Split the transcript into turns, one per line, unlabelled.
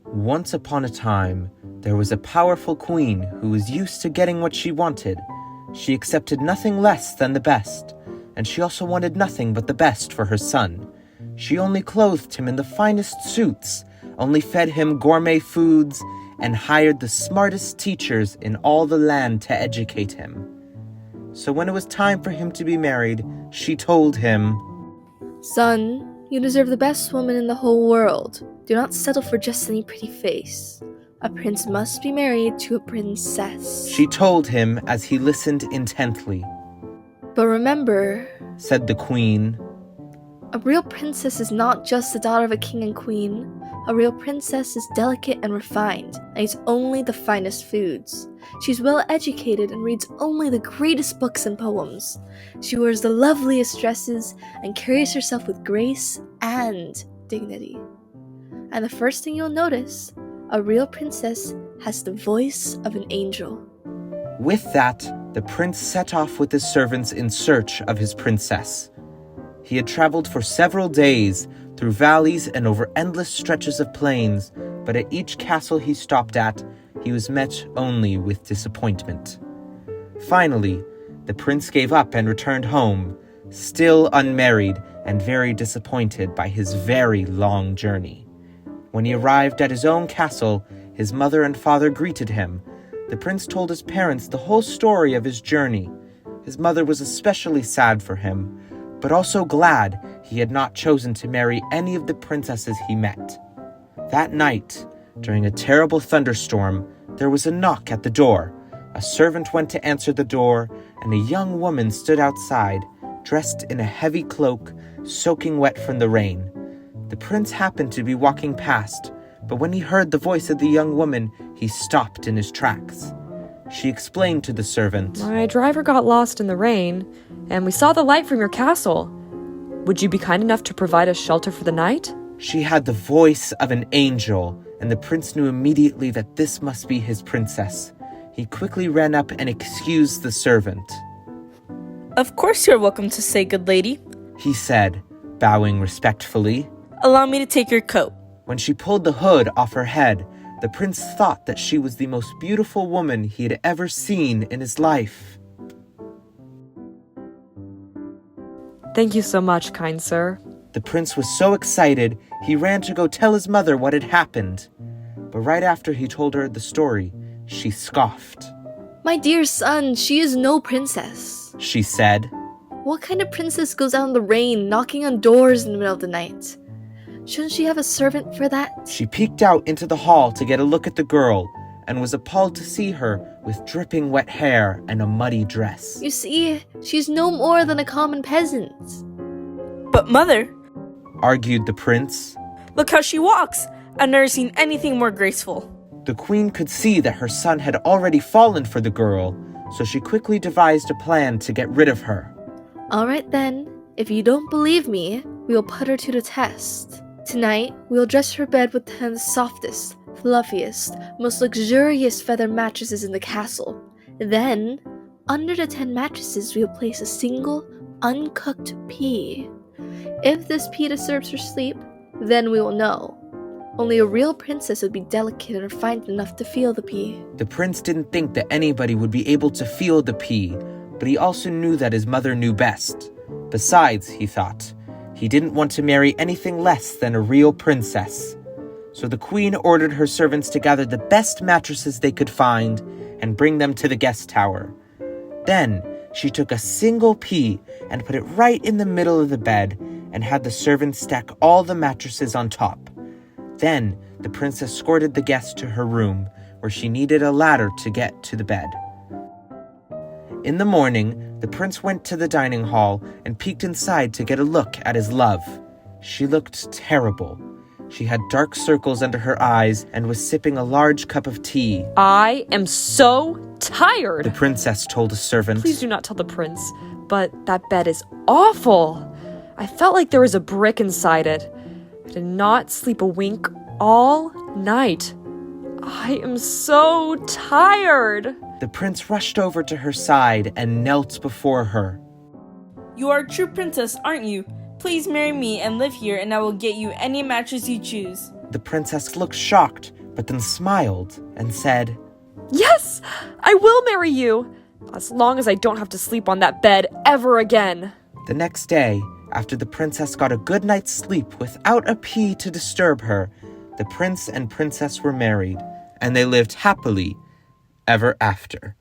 Once upon a time, there was a powerful queen who was used to getting what she wanted. She accepted nothing less than the best, and she also wanted nothing but the best for her son. She only clothed him in the finest suits, only fed him gourmet foods, and hired the smartest teachers in all the land to educate him. So when it was time for him to be married, she told him,
"Son, you deserve the best woman in the whole world. Do not settle for just any pretty face. A prince must be married to a princess."
She told him as he listened intently.
"But remember,"
said the queen,
"a real princess is not just the daughter of a king and queen. A real princess is delicate and refined, and eats only the finest foods. She's well educated and reads only the greatest books and poems. She wears the loveliest dresses and carries herself with grace and dignity. And the first thing you'll notice, a real princess has the voice of an angel."
With that, the prince set off with his servants in search of his princess. He had traveled for several days through valleys and over endless stretches of plains, but at each castle he stopped at, he was met only with disappointment. Finally, the prince gave up and returned home, still unmarried and very disappointed by his very long journey. When he arrived at his own castle, his mother and father greeted him. The prince told his parents the whole story of his journey. His mother was especially sad for him, but also glad he had not chosen to marry any of the princesses he met. That night, during a terrible thunderstorm, there was a knock at the door. A servant went to answer the door, and a young woman stood outside, dressed in a heavy cloak, soaking wet from the rain. The prince happened to be walking past, but when he heard the voice of the young woman, he stopped in his tracks. She explained to the servant,
"My driver got lost in the rain, and we saw the light from your castle. Would you be kind enough to provide us shelter for the night?"
She had the voice of an angel, and the prince knew immediately that this must be his princess. He quickly ran up and excused the servant.
"Of course you're welcome to stay, good lady,"
he said, bowing respectfully.
"Allow me to take your coat."
When she pulled the hood off her head, the prince thought that she was the most beautiful woman he had ever seen in his life.
"Thank you so much, kind sir."
The prince was so excited, he ran to go tell his mother what had happened. But right after he told her the story, she scoffed.
"My dear son, she is no princess,"
she said.
"What kind of princess goes out in the rain, knocking on doors in the middle of the night? Shouldn't she have a servant for that?"
She peeked out into the hall to get a look at the girl, and was appalled to see her with dripping wet hair and a muddy dress.
"You see, she's no more than a common peasant."
"But mother,"
argued the prince.
"look how she walks. I've never seen anything more graceful."
The queen could see that her son had already fallen for the girl, so she quickly devised a plan to get rid of her.
"All right then, if you don't believe me, we will put her to the test. Tonight, we will dress her bed with the softest, fluffiest, most luxurious feather mattresses in the castle. Then, under the 10 mattresses, we will place a single, uncooked pea. If this pea disturbs her sleep, then we will know. Only a real princess would be delicate and refined enough to feel the pea."
The prince didn't think that anybody would be able to feel the pea, but he also knew that his mother knew best. Besides, he thought, he didn't want to marry anything less than a real princess. So the queen ordered her servants to gather the best mattresses they could find and bring them to the guest tower. Then she took a single pea and put it right in the middle of the bed and had the servants stack all the mattresses on top. Then the princess escorted the guest to her room, where she needed a ladder to get to the bed. In the morning, the prince went to the dining hall and peeked inside to get a look at his love. She looked terrible. She had dark circles under her eyes and was sipping a large cup of tea.
"I am so tired,"
the princess told a servant.
"Please do not tell the prince, but that bed is awful. I felt like there was a brick inside it. I did not sleep a wink all night. I am so tired."
The prince rushed over to her side and knelt before her.
"You are a true princess, aren't you? Please marry me and live here, and I will get you any mattress you choose.
The princess looked shocked, but then smiled and said,
Yes, I will marry you, as long as I don't have to sleep on that bed ever again.
The next day, after the princess got a good night's sleep without a pea to disturb her, the prince and princess were married, and they lived happily ever after.